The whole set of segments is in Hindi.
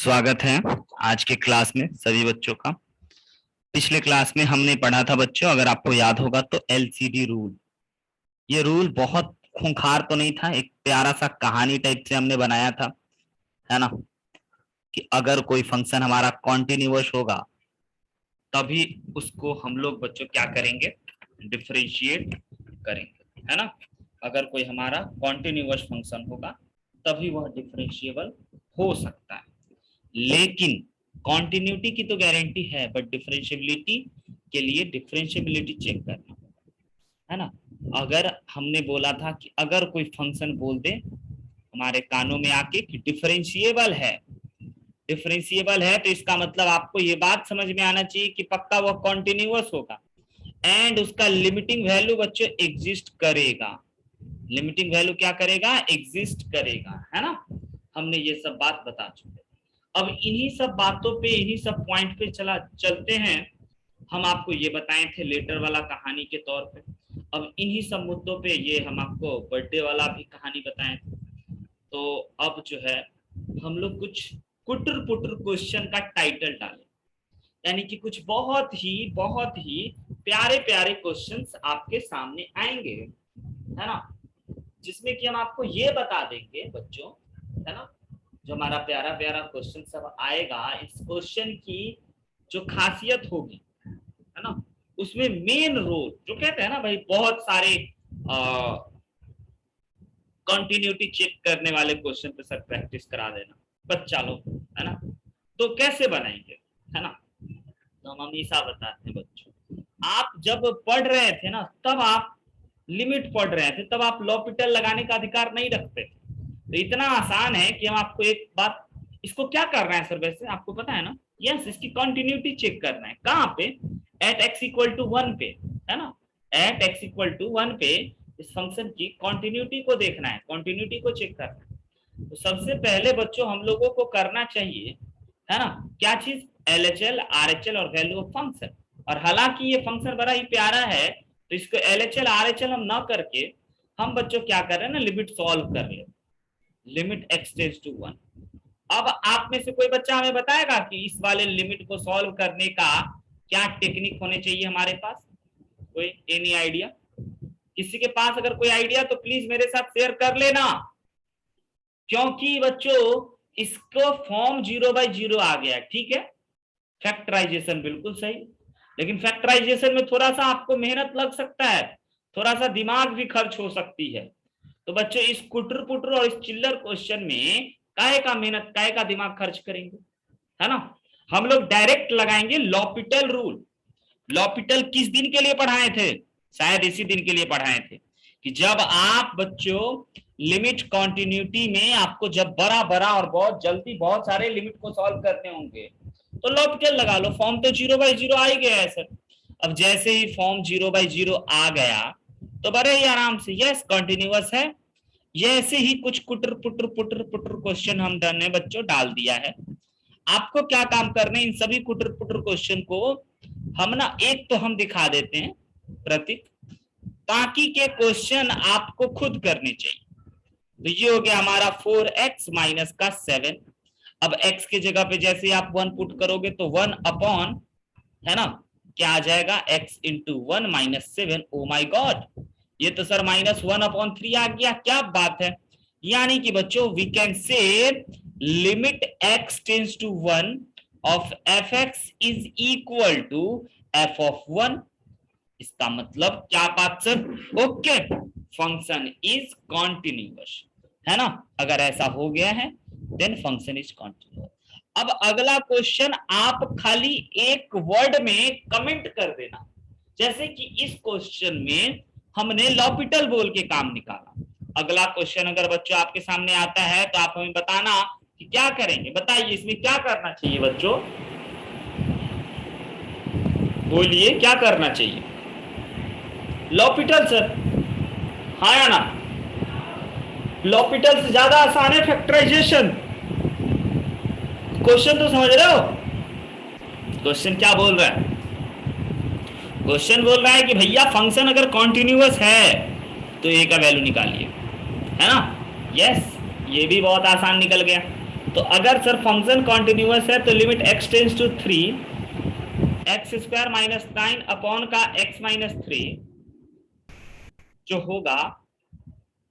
स्वागत है आज के क्लास में सभी बच्चों का। पिछले क्लास में हमने पढ़ा था बच्चों, अगर आपको याद होगा तो एलसीडी रूल। ये रूल बहुत खूंखार तो नहीं था, एक प्यारा सा कहानी टाइप से हमने बनाया था, है ना, कि अगर कोई फंक्शन हमारा कॉन्टिन्यूअस होगा तभी उसको हम लोग बच्चों क्या करेंगे, डिफरेंशिएट करेंगे, है ना। अगर कोई हमारा कॉन्टिन्यूअस फंक्शन होगा तभी वह डिफरेंशिएबल हो सकता है। लेकिन कॉन्टिन्यूटी की तो गारंटी है, बट डिफरेंशिएबिलिटी के लिए डिफरेंशिएबिलिटी चेक करना, है ना। अगर हमने बोला था कि अगर कोई फंक्शन बोल दे हमारे कानों में आके कि डिफरेंशिएबल है, डिफरेंशिएबल है, तो इसका मतलब आपको ये बात समझ में आना चाहिए कि पक्का वह कॉन्टिन्यूअस होगा एंड उसका लिमिटिंग वैल्यू बच्चों एग्जिस्ट करेगा। लिमिटिंग वैल्यू क्या करेगा, एग्जिस्ट करेगा, है ना। हमने ये सब बात बता चुके। अब इन्हीं सब बातों पे, इन्हीं सब पॉइंट पे चलते हैं। हम आपको ये बताए थे लेटर वाला कहानी के तौर पे। अब इन्हीं सब मुद्दों पे ये हम आपको बर्थडे वाला भी कहानी बताए थे। तो अब जो है हम लोग कुछ कुटर पुटर क्वेश्चन का टाइटल डालें, यानी कि कुछ बहुत ही प्यारे प्यारे क्वेश्चंस आपके सामने आएंगे, है ना, जिसमें कि हम आपको ये बता देंगे बच्चों, है ना, जो हमारा प्यारा प्यारा क्वेश्चन सब आएगा, इस क्वेश्चन की जो खासियत होगी, है ना, उसमें मेन रोल जो कहते हैं ना भाई, बहुत सारे कंटिन्यूटी चेक करने वाले क्वेश्चन पे सर प्रैक्टिस करा देना बच्चा लोग, है ना। तो कैसे बनाएंगे, है ना, तो हम हमेशा बताते हैं बच्चों, आप जब पढ़ रहे थे ना तब आप लिमिट पढ़ रहे थे, तब आप लॉपिटल लगाने का अधिकार नहीं रखते थे। तो इतना आसान है कि हम आपको एक बात, इसको क्या कर रहे हैं सर वैसे आपको पता है ना, यस, इसकी कंटिन्यूटी चेक करना है। कहाँ पे, एट x इक्वल टू 1 पे, है ना, एट x इक्वल टू 1 पे इस फंक्शन की कंटिन्यूटी को देखना है, कंटिन्यूटी को चेक करना है। तो सबसे पहले बच्चों हम लोगों को करना चाहिए, है ना, क्या चीज, LHL RHL और वैल्यू ऑफ फंक्शन। और हालांकि ये फंक्शन बड़ा ही प्यारा है, तो इसको LHL RHL हम ना करके हम बच्चों क्या कर रहे हैं ना, लिमिट सॉल्व कर ले, लिमिट x टेंड्स टू 1। अब आप में से कोई बच्चा हमें बताएगा कि इस वाले लिमिट को सॉल्व करने का क्या टेक्निक होने चाहिए हमारे पास, कोई एनी आइडिया? किसी के पास अगर कोई आइडिया तो प्लीज मेरे साथ शेयर कर लेना, क्योंकि बच्चों इसको फॉर्म 0/0 आ गया, ठीक है। फैक्टराइजेशन बिल्कुल सही, लेकिन फैक्टराइजेशन में थोड़ा सा आपको मेहनत लग सकता है, थोड़ा सा दिमाग भी खर्च हो सकती है। तो बच्चों इस कुटर पुटर और इस चिल्लर क्वेश्चन में काहे का मेहनत, काहे का दिमाग खर्च करेंगे, है ना। हम लोग डायरेक्ट लगाएंगे लॉपिटल रूल। लॉपिटल किस दिन के लिए पढ़ाए थे, शायद इसी दिन के लिए पढ़ाए थे कि जब आप बच्चों लिमिट कंटिन्यूटी में आपको जब बड़ा बड़ा और बहुत जल्दी बहुत सारे लिमिट को सॉल्व करने होंगे तो लॉपिटल लगा लो। फॉर्म तो 0/0 आ ही गया है सर। अब जैसे ही फॉर्म 0/0 आ गया तो बड़े ही आराम से यस कंटिन्यूअस है, ऐसे ही कुछ कुटर पुटर पुटर पुटर क्वेश्चन हम ने बच्चों डाल दिया है। आपको क्या काम करना है, इन सभी कुटर पुटर क्वेश्चन को हम ना एक तो हम दिखा देते हैं प्रतीक, बाकी के क्वेश्चन आपको खुद करने चाहिए। तो ये हो गया हमारा 4x माइनस का 7। अब x की जगह पे जैसे आप 1 पुट करोगे तो 1 अपॉन, है ना, क्या आ जाएगा, x इंटू 1 माइनस 7। ओ माई गॉड, ये तो सर -1/3 आ गया, क्या बात है। यानी कि बच्चों we can say limit x tends to 1 of fx is equal to f of 1। इसका मतलब क्या बात sir, okay, function is continuous, है ना। अगर ऐसा हो गया है देन फंक्शन इज कॉन्टिन्यूअस। अब अगला क्वेश्चन आप खाली एक वर्ड में कमेंट कर देना, जैसे कि इस क्वेश्चन में हमने लॉपिटल बोल के काम निकाला। अगला क्वेश्चन अगर बच्चों आपके सामने आता है तो आप हमें बताना कि क्या करेंगे, बताइए इसमें क्या करना चाहिए बच्चों, बोलिए क्या करना चाहिए। लॉपिटल सर, हाँ या ना, लॉपिटल से ज्यादा आसान है फैक्टराइजेशन। क्वेश्चन तो समझ रहे हो, क्वेश्चन क्या बोल रहा है, क्वेश्चन बोल रहा है कि भैया फंक्शन अगर कॉन्टिन्यूअस है तो ए का वैल्यू निकालिए, है ना। यस, ये भी बहुत आसान निकल गया। तो अगर सर फंक्शन कॉन्टिन्यूअस है तो limit x tends to 3 x square minus 9 upon का x माइनस 3 जो होगा,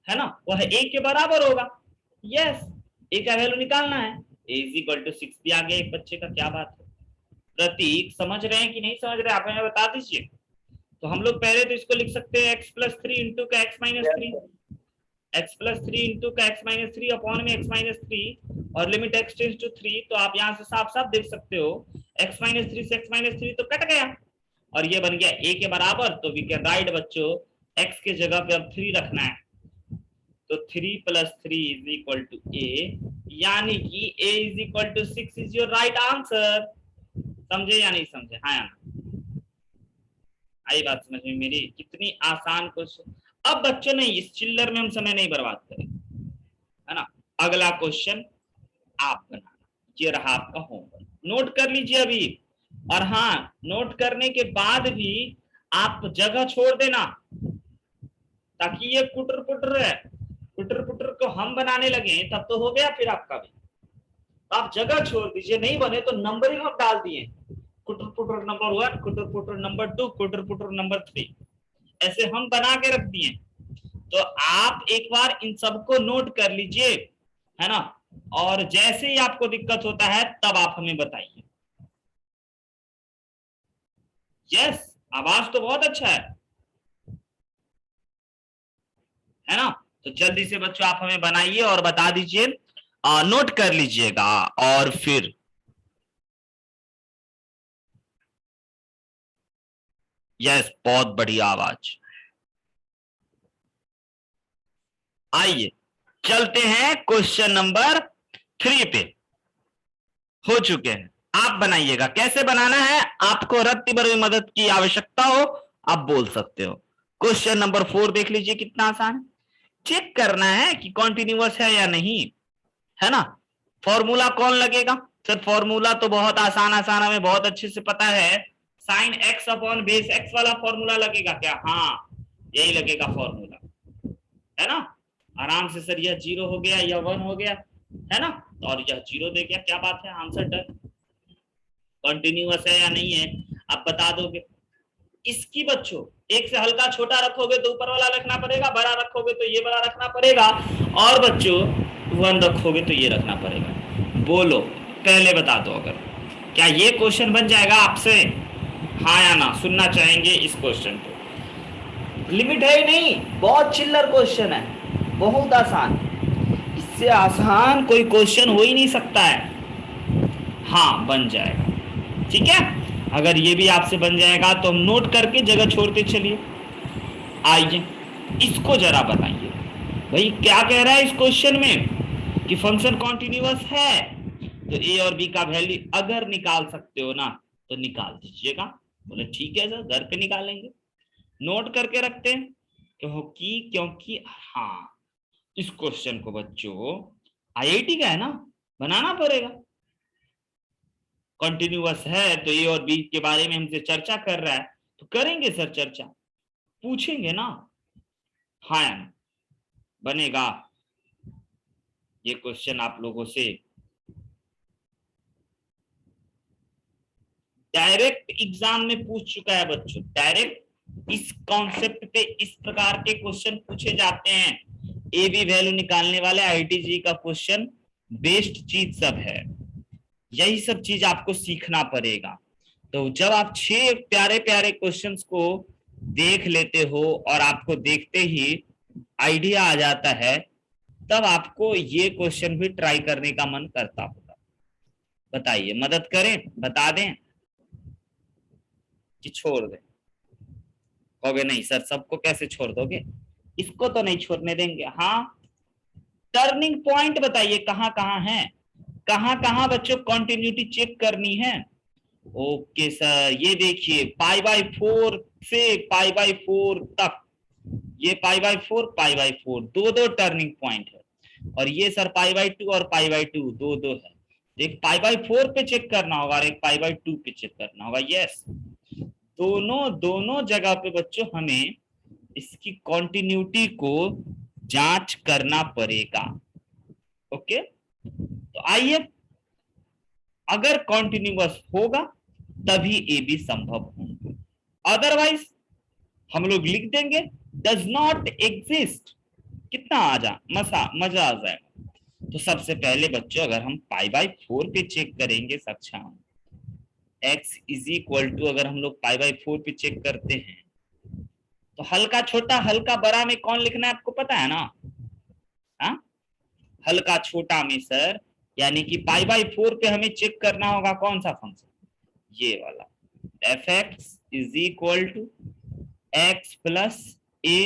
है ना, वह a के बराबर होगा। यस, a का वैल्यू निकालना है, a इज इक्वल टू 6 भी आ गया एक बच्चे का, क्या बात है। प्रतीक समझ रहे हैं कि नहीं समझ रहे, आप हमें बता दीजिए। तो हम लोग पहले तो इसको लिख सकते हैं x प्लस 3 इंटू का x minus 3, x plus 3 into का x माइनस 3 अपॉन में x माइनस 3 और लिमिट x टेंस टू 3। तो आप यहाँ से साफ साफ देख सकते हो x माइनस 3 से x माइनस 3 तो कट गया और ये बन गया a के बराबर। तो वी कैन राइट बच्चों x के जगह पे अब 3 रखना है, तो 3 plus 3 is equal to a, यानी कि a is equal to 6 is your right answer. समझे या नहीं समझे? हाँ या ना? आई बात समझ में मेरी? कितनी आसान क्वेश्चन। अब बच्चों ने इस चिल्लर में हम समय नहीं बर्बाद करेंगे, है ना। अगला क्वेश्चन आप बनाना, ये रहा आपका होमवर्क, नोट कर लीजिए अभी। और हाँ, नोट करने के बाद भी आप जगह छोड़ देना, ताकि ये कुटर पुटर है, कुटर पुटर को हम बनाने लगे तब तो हो गया फिर आपका भी। आप जगह छोड़ दीजिए, नहीं बने तो नंबरिंग आप डाल दिए, कुटर पुटर नंबर 1, कुटर पुटर नंबर 2, कुटर पुटर नंबर 3, ऐसे हम बना के रख दिए। तो आप एक बार इन सबको नोट कर लीजिए, है ना, और जैसे ही आपको दिक्कत होता है तब आप हमें बताइए। यस, आवाज तो बहुत अच्छा है ना। तो जल्दी से बच्चों आप हमें बनाइए और बता दीजिए, नोट कर लीजिएगा। और फिर यस, बहुत बढ़िया आवाज। आइए चलते हैं क्वेश्चन नंबर 3 पे। हो चुके हैं, आप बनाइएगा। कैसे बनाना है, आपको रत्ती भर मदद की आवश्यकता हो आप बोल सकते हो। क्वेश्चन नंबर 4 देख लीजिए, कितना आसान है। चेक करना है कि कॉन्टिन्यूअस है या नहीं, है ना। फॉर्मूला कौन लगेगा सर? फॉर्मूला तो बहुत आसान आसान हमें बहुत अच्छे से पता है, sine x upon base x वाला फॉर्मूला लगेगा क्या? हाँ, यही लगेगा फॉर्मूला, है ना। आराम से सर, यह 0 हो गया, यह 1 हो गया, है ना, और यह 0 दे गया, क्या बात है, आंसर डन। कंटिन्यूअस है या नहीं है आप बता दोगे। इसकी बच्चों एक से हल्का छोटा रखोगे तो ऊपर वाला रखना पड़ेगा, बड़ा रखोगे तो ये बड़ा रखना पड़ेगा, और बच्चों 1 रखोगे तो ये रखना पड़ेगा। बोलो, पहले बता दो, अगर क्या ये क्वेश्चन बन जाएगा आपसे? हाँ या ना, सुनना चाहेंगे इस क्वेश्चन को। लिमिट है ही नहीं, बहुत चिल्लर क्वेश्चन है, बहुत आसान, इससे आसान कोई क्वेश्चन हो ही नहीं सकता है। हाँ, बन जाएगा, ठीक है। अगर ये भी आपसे बन जाएगा तो हम नोट करके जगह छोड़ते चलिए। आइए इसको जरा बताइए भाई, क्या कह रहा है इस क्वेश्चन में कि फंक्शन कॉन्टिन्यूअस है, तो ए और बी का वैल्यू अगर निकाल सकते हो ना तो निकाल दीजिएगा। बोले ठीक है सर, घर पे निकालेंगे, नोट करके रखते हैं क्योंकि हाँ, इस क्वेश्चन को बच्चों आईआईटी का है ना, बनाना पड़ेगा। कंटिन्यूअस है तो ए और बी के बारे में हमसे चर्चा कर रहा है, तो करेंगे सर चर्चा, पूछेंगे ना। हाँ, बनेगा ये क्वेश्चन आप लोगों से। डायरेक्ट एग्जाम में पूछ चुका है बच्चों, डायरेक्ट इस कॉन्सेप्ट पे इस प्रकार के क्वेश्चन पूछे जाते हैं। ए बी वैल्यू निकालने वाले आईटीजी का क्वेश्चन बेस्ट चीज सब है, यही सब चीज आपको सीखना पड़ेगा। तो जब आप 6 प्यारे प्यारे क्वेश्चंस को देख लेते हो और आपको देखते ही आइडिया आ जाता है, तब आपको ये क्वेश्चन भी ट्राई करने का मन करता होगा। बताइए, मदद करें, बता दें कि छोड़ दें? कहोगे नहीं सर, सबको कैसे छोड़ दोगे, इसको तो नहीं छोड़ने देंगे। हाँ, टर्निंग पॉइंट बताइए कहाँ कहाँ है, कहाँ कहाँ बच्चों कंटिन्यूटी चेक करनी है। ओके सर, ये देखिए π/4 से π/4 तक, ये π/4 π/4 दो दो टर्निंग पॉइंट है, और ये सर π/2 और π/2 दो दो है। एक π/4 पे चेक करना होगा और एक π/2 पे चेक करना होगा। यस, दोनों दोनों जगह पे बच्चों हमें इसकी कंटिन्यूटी को जांच करना पड़ेगा। ओके, तो आइए, अगर कॉन्टिन्यूअस होगा तभी ए बी संभव होंगे, अदरवाइज हम लोग लिख देंगे डज नॉट एग्जिस्ट। कितना मजा आ जाएगा। तो सबसे पहले बच्चों अगर हम पाई बाई 4 पे चेक करेंगे कक्षा, x इज इक्वल टू, अगर हम लोग पाई बाई 4 पे चेक करते हैं तो हल्का छोटा हल्का बड़ा में कौन लिखना है आपको पता है ना? हाँ, हल्का छोटा में सर, यानी कि पाई बाई 4 पे हमें चेक करना होगा कौन सा फंक्शन, ये वाला f x is equal to x plus a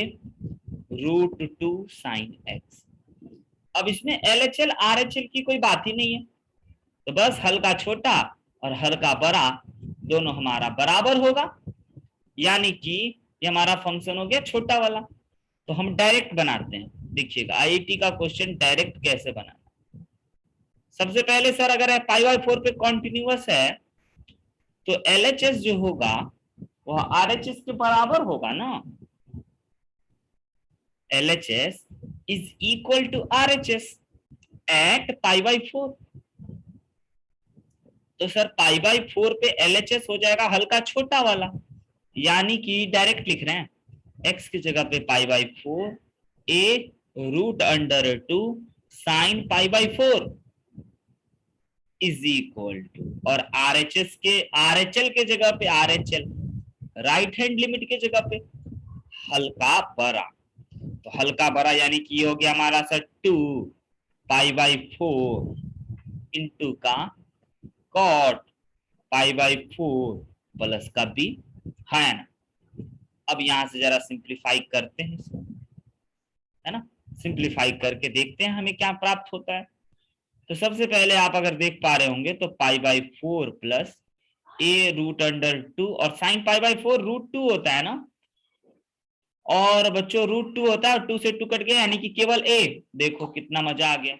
root 2 sine x. अब इसमें L H L R H L की कोई बात ही नहीं है, तो बस हल्का छोटा और हल्का बड़ा दोनों हमारा बराबर होगा, यानी कि ये हमारा फंक्शन हो गया छोटा वाला। तो हम डायरेक्ट बनाते हैं, देखिएगा आईआईटी का क्वेश्चन डायरेक्ट कैसे बनाना। सबसे पहले सर अगर पाई बाई 4 पे कॉन्टिन्यूअस है तो एलएचएस जो होगा वह आरएचएस के बराबर होगा ना, LHS is equal to RHS at pi by 4। तो सर पाई बाई 4 पे एलएचएस हो जाएगा हल्का छोटा वाला, यानी कि डायरेक्ट लिख रहे हैं x की जगह पे pi by 4 a root under 2 sine pi by 4 is equal to, और आरएचएस के आरएचएल के जगह पे आरएचएल राइट हैंड लिमिट के जगह पे हल्का बड़ा, तो हल्का बड़ा यानी कि हो गया हमारा सर 2 पाई बाई 4 इंटू का कॉट पाई बाई 4 प्लस का बी, है ना। अब यहां से जरा सिंप्लीफाई करते हैं इसको, है ना, सिंप्लीफाई करके देखते हैं हमें क्या प्राप्त होता है। तो सबसे पहले आप अगर देख पा रहे होंगे तो pi by 4 plus a root under 2, और साइन पाई बाई 4 रूट 2 होता है ना, और बच्चों रूट 2 होता है, 2 से 2 कट गया यानी कि केवल ए। देखो कितना मजा आ गया,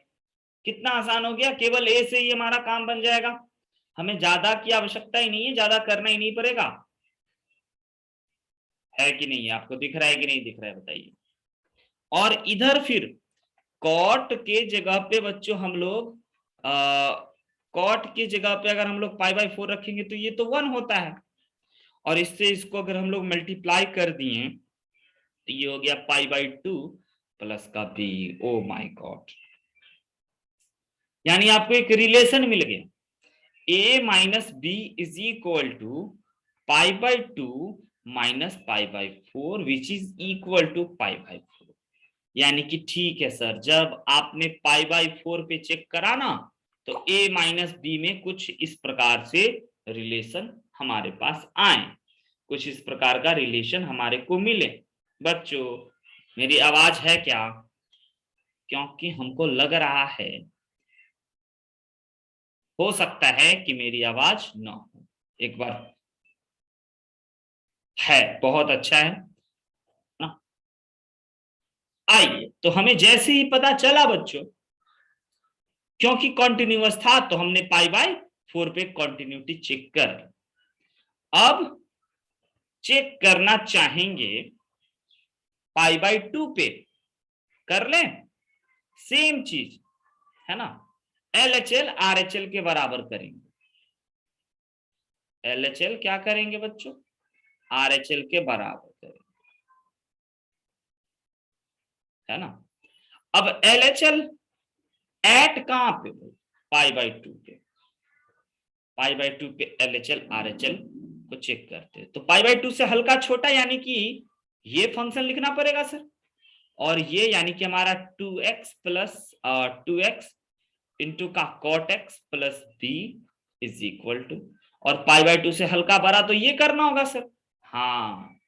कितना आसान हो गया, केवल ए से ही हमारा काम बन जाएगा, हमें ज्यादा की आवश्यकता ही नहीं है, ज्यादा करना ही नहीं पड़ेगा। है कि नहीं, आपको दिख रहा है कि नहीं दिख रहा है बताइए। और इधर फिर कॉट के जगह पे बच्चों हम लोग कॉट की जगह पे अगर हम लोग पाई बाई 4 रखेंगे तो ये तो 1 होता है, और इससे इसको अगर हम लोग मल्टीप्लाई कर दिए तो ये हो गया पाई बाई 2 प्लस का बी। ओ माय गॉड, यानी आपको एक रिलेशन मिल गया, a minus b is equal to pi by 2 minus pi by 4 which is equal to pi by 4। यानी कि ठीक है सर, जब आपने पाई बाई 4 पे चेक करा ना तो a माइनस बी में कुछ इस प्रकार से रिलेशन हमारे पास आए, कुछ इस प्रकार का रिलेशन हमारे को मिले। बच्चों मेरी आवाज है क्या? क्योंकि हमको लग रहा है, हो सकता है कि मेरी आवाज ना हो, एक बार है, बहुत अच्छा है ना। आइए, तो हमें जैसे ही पता चला बच्चों, क्योंकि कॉन्टिन्यूअस था तो हमने पाई बाई 4 पे कॉन्टिन्यूटी चेक कर, अब चेक करना चाहेंगे पाई बाई 2 पे, कर लें सेम चीज, है ना, एलएचएल आरएचएल के बराबर करेंगे। एलएचएल क्या करेंगे बच्चों? आरएचएल के बराबर करेंगे, है ना। अब एलएचएल एट कहां पे? पाई बाई 2 पे, पाई बाई 2 पे एलएचएल आरएचएल को चेक करते हैं। तो पाई बाई 2 से हल्का छोटा यानी कि ये फंक्शन लिखना पड़ेगा सर, और ये यानी कि हमारा 2x प्लस 2x इंटू का cot x plus b is equal to, और पाई बाई 2 से हल्का बड़ा तो ये करना होगा सर, हाँ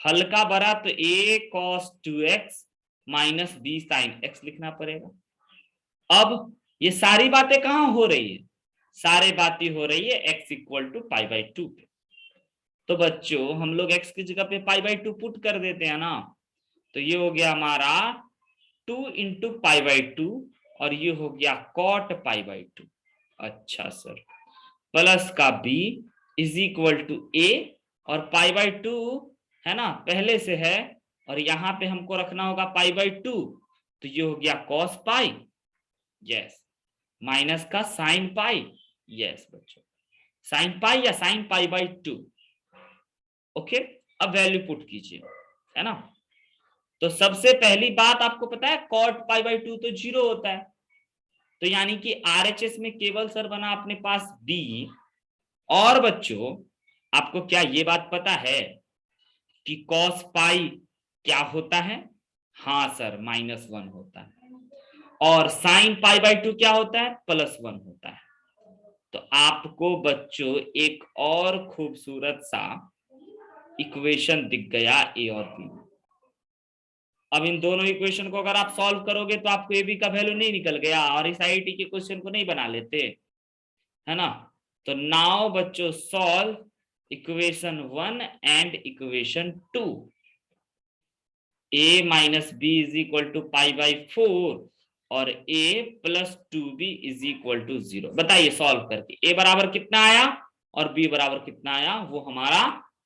हल्का बड़ा तो a cos 2x minus b sine x लिखना पड़ेगा। अब ये सारी बातें कहां हो रही है? सारी बातें हो रही है x equal to pi by 2 पे। तो बच्चों हम लोग x की जगह पे पाई बाई 2 पुट कर देते हैं ना, तो ये हो गया हमारा 2 इंटू पाई बाई 2, और ये हो गया कॉट पाई बाई 2। अच्छा सर, प्लस का b is equal to a, और पाई बाई 2 है ना पहले से है, और यहां पे हमको रखना होगा पाई बाई 2, तो ये हो गया कॉस पाई, यस माइनस का साइन पाई, यस बच्चों, साइन पाई या साइन पाई बाई 2। ओके, अब वैल्यू पुट कीजिए, है ना। तो सबसे पहली बात आपको पता है कॉट पाई बाई 2 तो 0 होता है, तो यानी कि आरएचएस में केवल सर बना अपने पास बी। और बच्चों आपको क्या ये बात पता है कि कॉस पाई क्या होता है? हाँ सर, -1 होता है। और साइन पाई बाई 2 क्या होता है? +1 होता है। तो आपको बच्चों एक और खूबसूरत सा इक्वेशन दिख गया ए और बी। अब इन दोनों इक्वेशन को अगर आप सॉल्व करोगे तो आपको ए बी का वैल्यू नहीं निकल गया और इस आईटी के क्वेश्चन को नहीं बना लेते, है ना। तो नाउ बच्चों solve equation 1 and equation 2। a minus b is equal to pi by 4 और a plus 2b is equal to 0। बताइए सॉल्व करके a बराबर कितना आया और b बराबर कितना आया, वो हमारा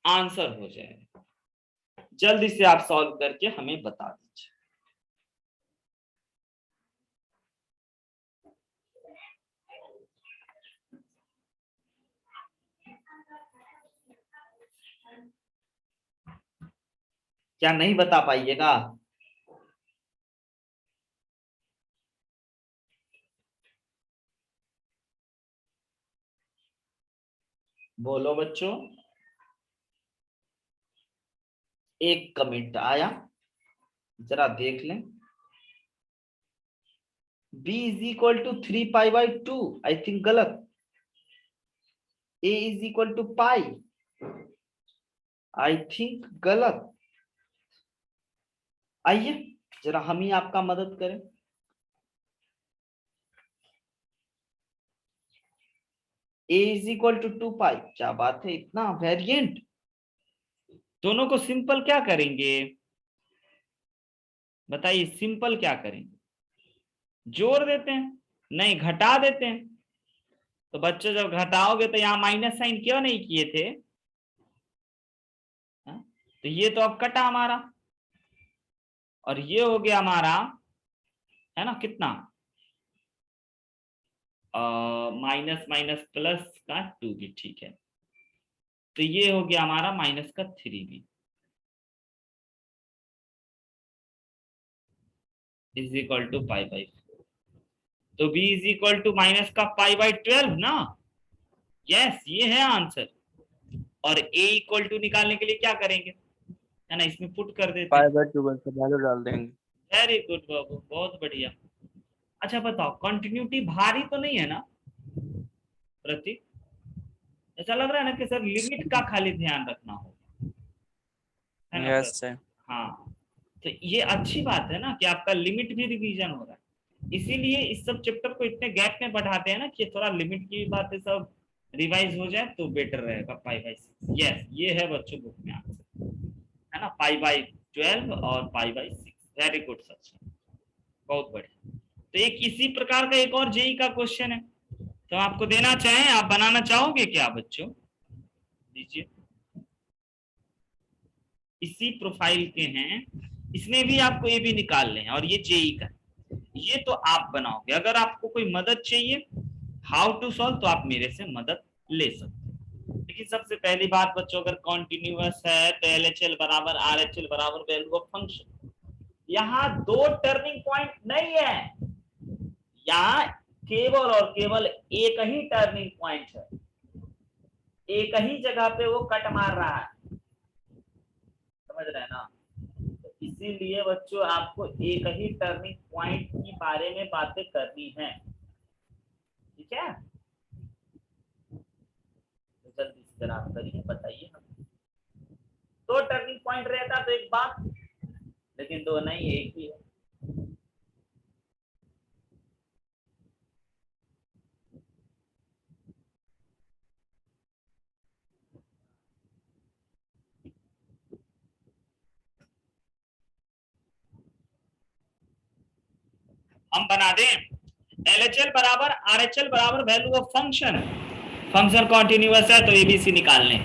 आंसर हो जाएगा। जल्दी से आप सॉल्व करके हमें बता दीजिए। क्या नहीं बता पाइएगा? बोलो बच्चों, एक कमेंट आया, जरा देख लें। b is equal to 3 pi by 2, I think गलत। a is equal to pi, I think गलत। आइए जरा हम ही आपका मदद करें। a is equal to 2 pi, क्या बात है, इतना वेरिएंट। दोनों को सिंपल क्या करेंगे बताइए, सिंपल क्या करेंगे? जोड़ देते हैं, नहीं घटा देते हैं। तो बच्चों जब घटाओगे तो यहाँ माइनस साइन क्यों नहीं किए थे? हा? तो ये तो अब कटा हमारा और ये हो गया हमारा, है ना, कितना माइनस माइनस प्लस का 2b, ठीक है। तो ये हो गया हमारा माइनस का 3b is equal to pi by 4। तो b is equal to minus का पाई बाई 12 ना, यस ये है आंसर। और a इक्वल टू निकालने के लिए क्या करेंगे, है ना, इसमें पुट कर देते हैं, पाई बाय 2 का वैल्यू डाल देंगे। वेरी गुड बाबू, बहुत बढ़िया। अच्छा बताओ, कंटिन्यूटी भारी तो नहीं है ना प्रतीक? ऐसा लग रहा है ना कि सर लिमिट का खाली ध्यान रखना होगा, है ना यस प्रतीक? सर। हाँ, तो ये अच्छी बात है ना कि आपका लिमिट भी रिवीजन हो रहा है। इसीलिए इस सब चैप्टर को इतने गैप में बढ़ाते हैं ना कि थोड़ा लिमिट की बातें सब रिवाइज हो जाए तो बेटर रहेगा। पाई बाई 6, यस ये है बच्चों बुक में आंसर, है ना, पाई बाई 12 और pi by 6। Very good sir, बहुत बढ़िया। तो एक इसी प्रकार का एक और जेई का क्वेश्चन है, तो आपको देना चाहें, आप बनाना चाहोगे क्या बच्चों? दीजिए, इसी प्रोफाइल के हैं, इसमें भी आपको ये भी निकालने हैं और ये जेई का, ये तो आप बनाओगे। अगर आपको कोई मदद चाहिए हाउ टू सॉल्व तो आप मेरे से मदद ले सकते हैं। लेकिन सबसे पहली बात बच्चों, अगर कॉन्टिन्यूअस है तो LHL बराबर RHL बराबर वैल्यू ऑफ फंक्शन। यहाँ दो टर्निंग पॉइंट नहीं है, यहाँ केवल और केवल एक ही टर्निंग पॉइंट है, एक ही जगह पे वो कट मार रहा है, समझ रहे हैं ना। तो इसीलिए बच्चों आपको एक ही टर्निंग पॉइंट के बारे में बातें करनी है, ठीक है। तो जल्दी से जरा करिए, बताइए हम। दो टर्निंग पॉइंट रहता तो एक बात, लेकिन दो नहीं, एक ही है। हम बना दें LHL बराबर RHL बराबर value of function, function continuous है तो एबीसी निकालने।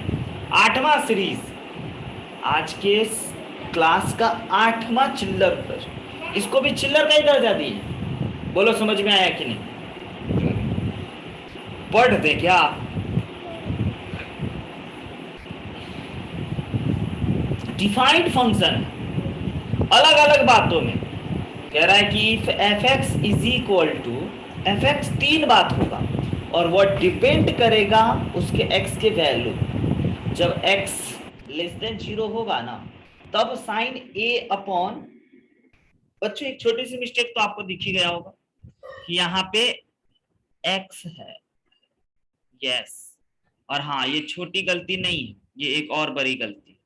8वां सीरीज, आज के क्लास का 8वां चिल्लर प्रश्न, इसको भी चिल्लर का ही दर्जा दिए। बोलो समझ में आया कि नहीं? पढ़ दे क्या? डिफाइंड फंक्शन अलग अलग बातों में कह रहा है कि if f x is equal to f x तीन बात होगा और वो डिपेंड करेगा उसके एक्स के वैल्यू। जब एक्स लेस देन 0 होगा ना तब साइन ए अपॉन, बच्चों एक छोटी सी मिस्टेक तो आपको दिख ही गया होगा कि यहाँ पे एक्स है, यस, और हाँ ये छोटी गलती नहीं है, ये एक और बड़ी गलती।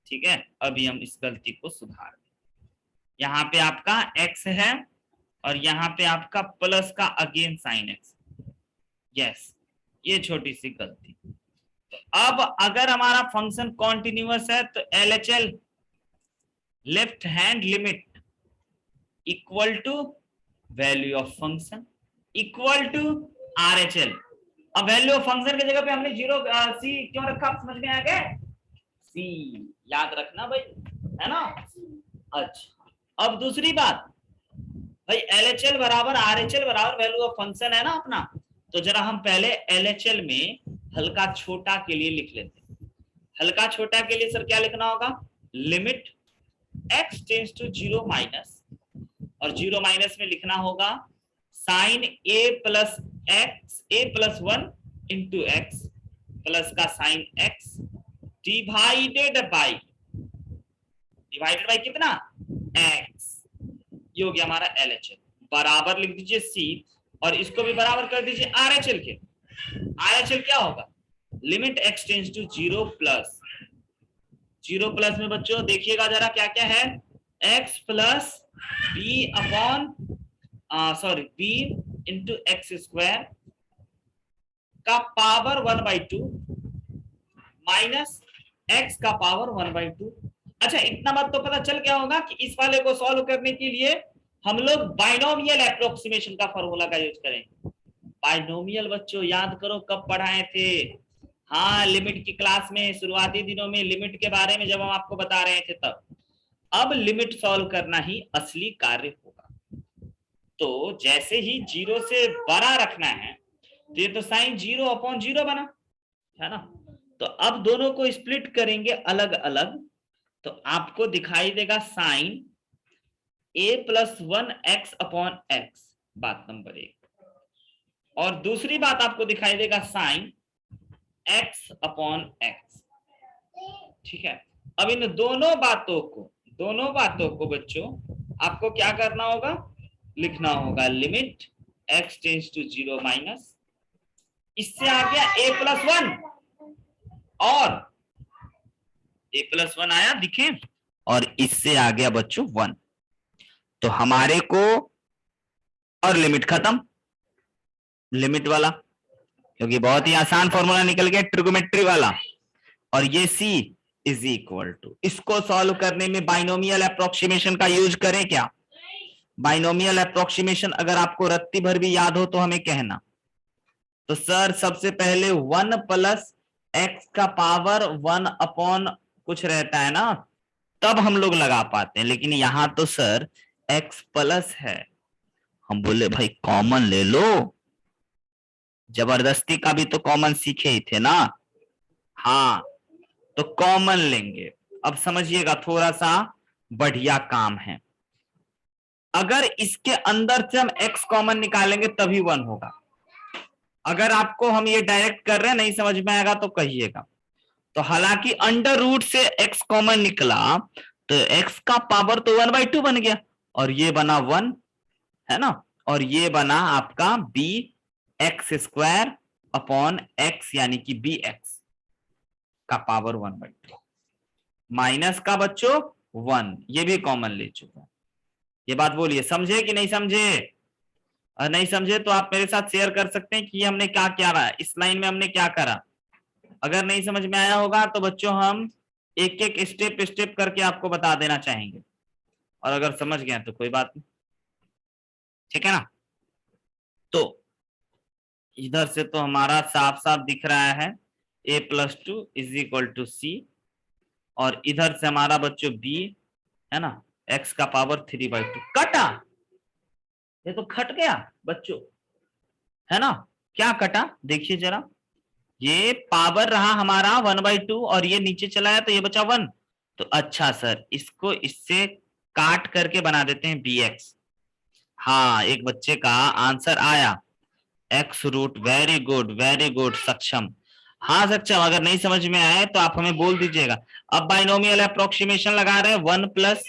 ठीक है, अभी हम इस गलती को सुधार दें। यहाँ पे आपका x है और यहाँ पे आपका प्लस का अगेन साइन x, यस, ये छोटी सी गलती। अब अगर हमारा फंक्शन कॉन्टिन्यूअस है तो LHL left hand limit equal to value of function equal to RHL। अब वैल्यू ऑफ फंक्शन की जगह पे हमने 0 सी क्यों रखा, समझ में आ गया? सी याद रखना भाई, है ना? अच्छा, अब दूसरी बात भाई, LHL बराबर RHL बराबर वैल्यू ऑफ फंक्शन है ना अपना, तो जरा हम पहले LHL में हल्का छोटा के लिए लिख लेते हैं। हल्का छोटा के लिए सर क्या लिखना होगा? Limit x tends to 0 minus, और 0 माइनस में लिखना होगा sine a plus x a plus 1 into x plus का साइन x डिवाइडेड बाई कितना? x। ये हो गया हमारा LHL। बराबर लिख दीजिए C और इसको भी बराबर कर दीजिए RHL के। RHL क्या होगा? Limit x tends to 0 plus 0 plus में बच्चों देखिएगा जरा क्या क्या है, x plus b upon b into x square का पावर 1/2 माइनस x का पावर 1/2। अच्छा, इतना बात तो पता चल गया होगा कि इस वाले को सॉल्व करने के लिए हम लोग बाइनोमियल एप्रोक्सीमेशन का फॉर्मूला का यूज करेंगे। बाइनोमियल बच्चों याद करो कब पढ़ाए थे? हाँ, लिमिट की क्लास में शुरुआती दिनों में लिमिट के बारे में जब हम आपको बता रहे थे तब। अब लिमिट सॉल्व करना ही असली कार्य होगा। तो जैसे ही 0 से बड़ा रखना है तो ये तो साइन 0 अपॉन 0 बना, है ना? तो अब दोनों को स्प्लिट करेंगे अलग अलग, तो आपको दिखाई देगा sine a plus 1x upon x, बात नंबर 1। और दूसरी बात आपको दिखाई देगा साइन x अपॉन एक्स। ठीक है, अब इन दोनों बातों को बच्चों आपको क्या करना होगा? लिखना होगा limit x tends to 0 minus, इससे आ गया a प्लस 1 और a प्लस 1 आया दिखे, और इससे आ गया बच्चों 1। तो हमारे को और लिमिट खत्म, लिमिट वाला, क्योंकि बहुत ही आसान फॉर्मूला निकल गया ट्रिगोमेट्री वाला। और ये c इज इक्वल टू, इसको सॉल्व करने में बाइनोमियल अप्रोक्सीमेशन का यूज करें क्या? बाइनोमियल अप्रोक्सीमेशन अगर आपको रत्ती भर भी याद हो तो हमें कहना। तो सर सबसे पहले 1 प्लस एक्स का पावर 1 अपॉन कुछ रहता है ना, तब हम लोग लगा पाते हैं, लेकिन यहां तो सर x प्लस है, हम बोले भाई कॉमन ले लो, जबरदस्ती का भी तो कॉमन सीखे ही थे ना। हाँ, तो कॉमन लेंगे। अब समझिएगा थोड़ा सा बढ़िया काम है, अगर इसके अंदर से हम x कॉमन निकालेंगे तभी 1 होगा। अगर आपको हम ये डायरेक्ट कर रहे हैं नहीं समझ में आएगा तो कहिएगा। तो हालांकि अंडर रूट से x कॉमन निकला तो x का पावर तो 1/2 बन गया, और ये बना 1, है ना? और ये बना आपका b x square upon x, यानी कि bx का पावर 1/2 माइनस का बच्चों 1, ये भी कॉमन ले चुका है। ये बात बोलिए, समझे कि नहीं समझे? और नहीं समझे तो आप मेरे साथ शेयर कर सकते हैं कि हमने क्या क्या रहा, इस लाइन में हमने क्या करा। अगर नहीं समझ में आया होगा तो बच्चों हम एक एक स्टेप करके आपको बता देना चाहेंगे, और अगर समझ गए तो कोई बात नहीं, ठीक है ना? तो इधर से तो हमारा साफ साफ दिख रहा है a plus 2 is equal to C, और इधर से हमारा बच्चों b है ना, x का पावर 3/2 कटा, ये तो खट गया बच्चों, है ना? क्या कटा देखिए जरा, ये पावर रहा हमारा 1/2 और ये नीचे चला है तो ये बचा 1। तो अच्छा सर, इसको इससे काट करके बना देते हैं bx। हाँ, एक बच्चे का आंसर आया x रूट। वेरी गुड सक्षम। हाँ सक्षम, अगर नहीं समझ में आए तो आप हमें बोल दीजिएगा। अब बाइनोमियल अप्रोक्सीमेशन लगा रहे हैं 1 प्लस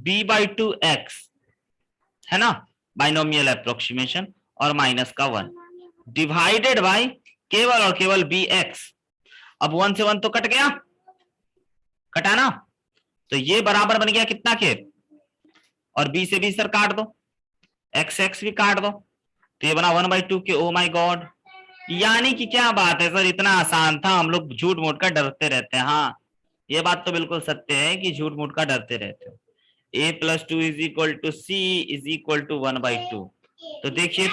b/2x, है ना, बाइनोमियल अप्रोक्सीमेशन, और माइनस का 1 डिवाइडेड बाय केवल और केवल bx। अब 1 से 1 तो कट गया, कटा ना, तो ये बराबर बन गया कितना के, और b से b सर काट दो, x भी काट दो, तो ये बना 1/2 के। ओ माय गॉड, यानी कि क्या बात है सर, इतना आसान था, हम लोग झूठ मूठ का डरते रहते हैं। हाँ, ये बात तो बिल्कुल सत्य है कि झूठ मूठ का डरते रहते हो। a+2 = c = 1/2। तो देखिए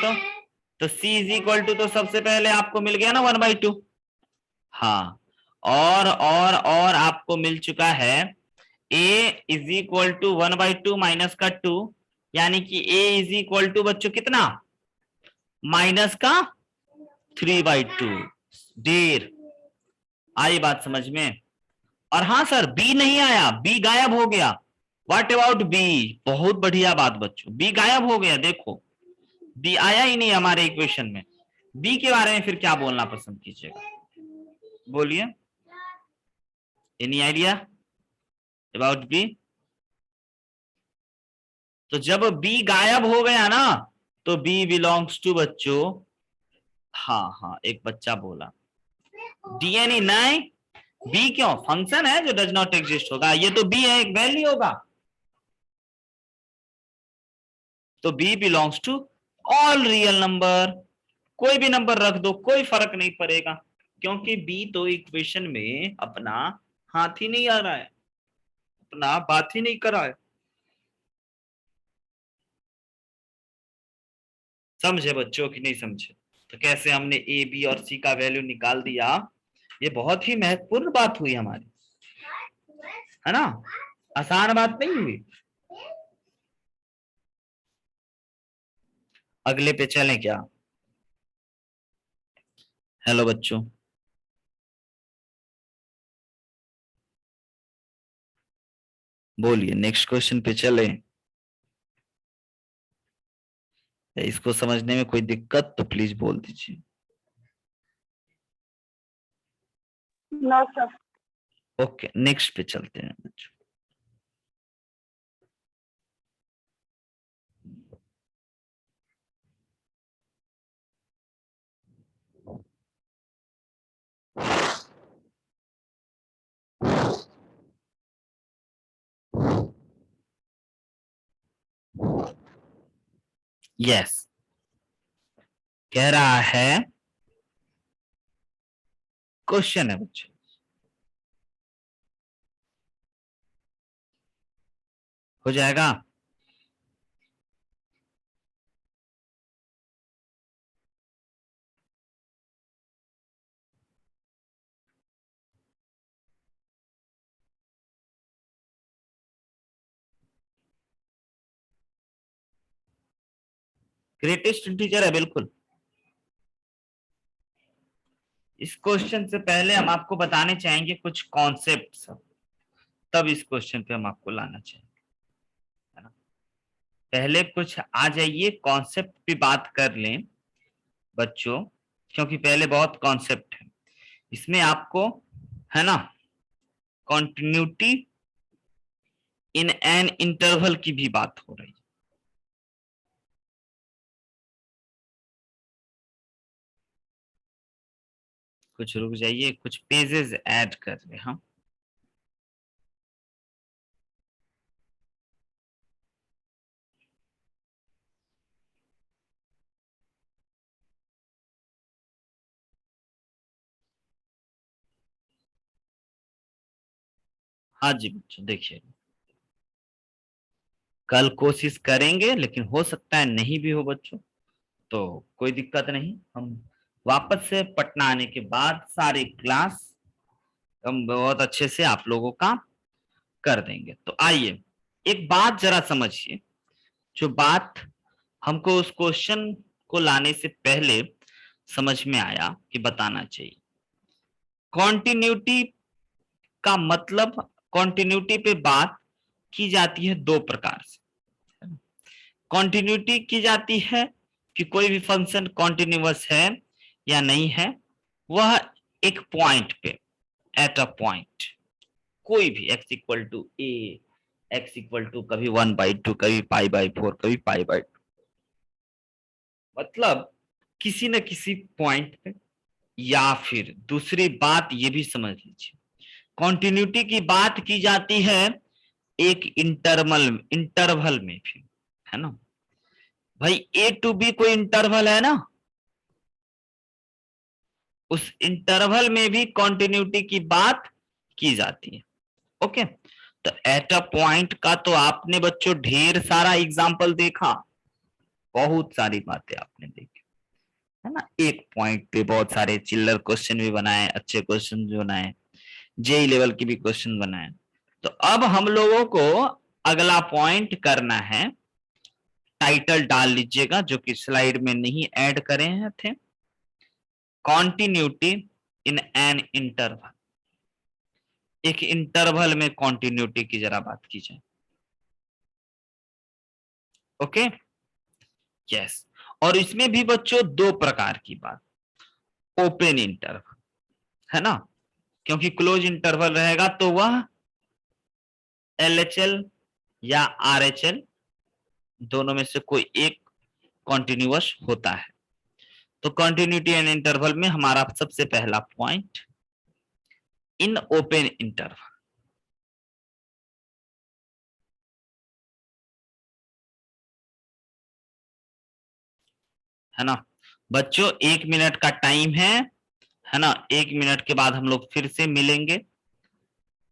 तो c तो सबसे पहले आपको मिल गया ना 1/2। हाँ, और आपको मिल चुका है a = 1/2 माइनस का 2, यानी कि a बच्चों कितना, माइनस का 3/2। देर आई बात समझ में। और हाँ सर, बी नहीं आया, बी गायब हो गया। व्हाट अबाउट बी, बहुत बढ़िया बात बच्चों, बी गायब हो गया, देखो बी आया ही नहीं हमारे इक्वेशन में। बी के बारे में फिर क्या बोलना पसंद कीजिएगा, बोलिए, एनी आइडिया अबाउट बी। तो जब बी गायब हो गया ना, तो बी बिलोंग्स टू बच्चों, हाँ हाँ, एक बच्चा बोला डीएनए नहीं, बी क्यों, फंक्शन है जो डज नॉट एग्जिस्ट होगा, ये तो बी है, एक वैल्यू होगा। तो b belongs to all real number, कोई भी नंबर रख दो, कोई फर्क नहीं पड़ेगा, क्योंकि बी तो इक्वेशन में अपना हाथ ही नहीं आ रहा है, अपना बात ही नहीं कर रहा है। समझे बच्चों कि नहीं समझे। तो कैसे हमने ए बी और सी का वैल्यू निकाल दिया, ये बहुत ही महत्वपूर्ण बात हुई हमारी, है ना, आसान बात नहीं हुई। अगले पे चलें क्या, हेलो बच्चों, बोलिए नेक्स्ट क्वेश्चन पे चले। इसको समझने में कोई दिक्कत तो प्लीज बोल दीजिए। No sir. ओके, नेक्स्ट पे चलते हैं बच्चों। यस, कह रहा है, क्वेश्चन है बच्चों, हो जाएगा। ग्रेटेस्ट इंटीजर है बिल्कुल। इस क्वेश्चन से पहले हम आपको बताने चाहेंगे कुछ कॉन्सेप्ट्स, तब इस क्वेश्चन पे हम आपको लाना चाहेंगे, है ना। पहले कुछ आ जाइए, कॉन्सेप्ट पे बात कर लें बच्चों, क्योंकि पहले बहुत कॉन्सेप्ट है इसमें आपको, है ना, कॉन्टिन्यूटी इन एन इंटरवल की भी बात हो रही है। कुछ रुक जाइए, कुछ पेजेस ऐड कर रहे हम। हाँ जी बच्चों, देखिए, कल कोशिश करेंगे, लेकिन हो सकता है नहीं भी हो बच्चों, तो कोई दिक्कत नहीं, हम वापस से पटना आने के बाद सारी क्लास हम बहुत अच्छे से आप लोगों का कर देंगे। तो आइए, एक बात जरा समझिए, जो बात हमको उस क्वेश्चन को लाने से पहले समझ में आया कि बताना चाहिए। कॉन्टिन्यूटी का मतलब, कॉन्टिन्यूटी पे बात की जाती है दो प्रकार से। कॉन्टिन्यूटी की जाती है कि कोई भी फंक्शन कॉन्टिन्यूअस है या नहीं है, वह एक पॉइंट पे, एट अ पॉइंट, कोई भी x equal to a, x equal to कभी 1/2, कभी π/4, कभी π/2, मतलब किसी न किसी पॉइंट पे। या फिर दूसरी बात ये भी समझ लीजिए, कॉन्टिन्यूटी की बात की जाती है एक इंटरवल में भी, है ना भाई। ए टू बी कोई इंटरवल है ना, उस इंटरवल में भी कॉन्टिन्यूटी की बात की जाती है। ओके, तो एट अ पॉइंट का तो आपने बच्चों ढेर सारा एग्जाम्पल देखा, बहुत सारी बातें आपने देखी, है ना। एक पॉइंट पे बहुत सारे चिल्लर क्वेश्चन भी बनाए, अच्छे क्वेश्चन भी बनाए, जेई लेवल की भी क्वेश्चन बनाए। तो अब हम लोगों को अगला पॉइंट करना है, टाइटल डाल लीजिएगा जो कि स्लाइड में नहीं ऐड करे हैं थे, कॉन्टिन्यूटी इन एन इंटरवल। एक इंटरवल में कॉन्टिन्यूटी की जरा बात की जाए। Okay, yes. और इसमें भी बच्चों दो प्रकार की बात, ओपन इंटरवल, है ना, क्योंकि क्लोज इंटरवल रहेगा तो वह LHL या RHL दोनों में से कोई एक कॉन्टिन्यूअस होता है। तो कॉन्टिन्यूटी एंड इंटरवल में हमारा सबसे पहला पॉइंट, इन ओपन इंटरवल, है ना बच्चों। 1 मिनट का टाइम है ना, 1 मिनट के बाद हम लोग फिर से मिलेंगे।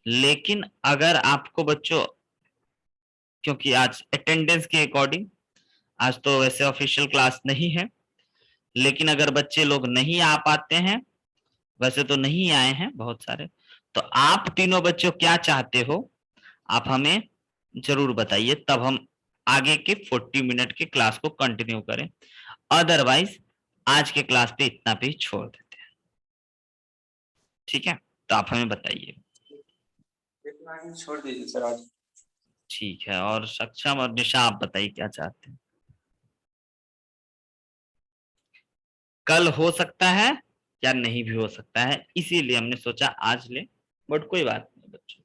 लेकिन अगर आपको बच्चों, क्योंकि आज अटेंडेंस के अकॉर्डिंग, आज तो वैसे ऑफिशियल क्लास नहीं है, लेकिन अगर बच्चे लोग नहीं आ पाते हैं, वैसे तो नहीं आए हैं बहुत सारे, तो आप तीनों बच्चों क्या चाहते हो, आप हमें जरूर बताइए, तब हम आगे के 40 मिनट के क्लास को कंटिन्यू करें। अदरवाइज आज के क्लास पे इतना पे ही छोड़ देते हैं, ठीक है। तो आप हमें बताइए। इतना ही छोड़ दीजिए सर आज। ठीक है, और सक्षम और निशा आप बताइए क्या चाहते हैं। कल हो सकता है या नहीं भी हो सकता है, इसीलिए हमने सोचा आज ले, बट कोई बात नहीं बच्चों।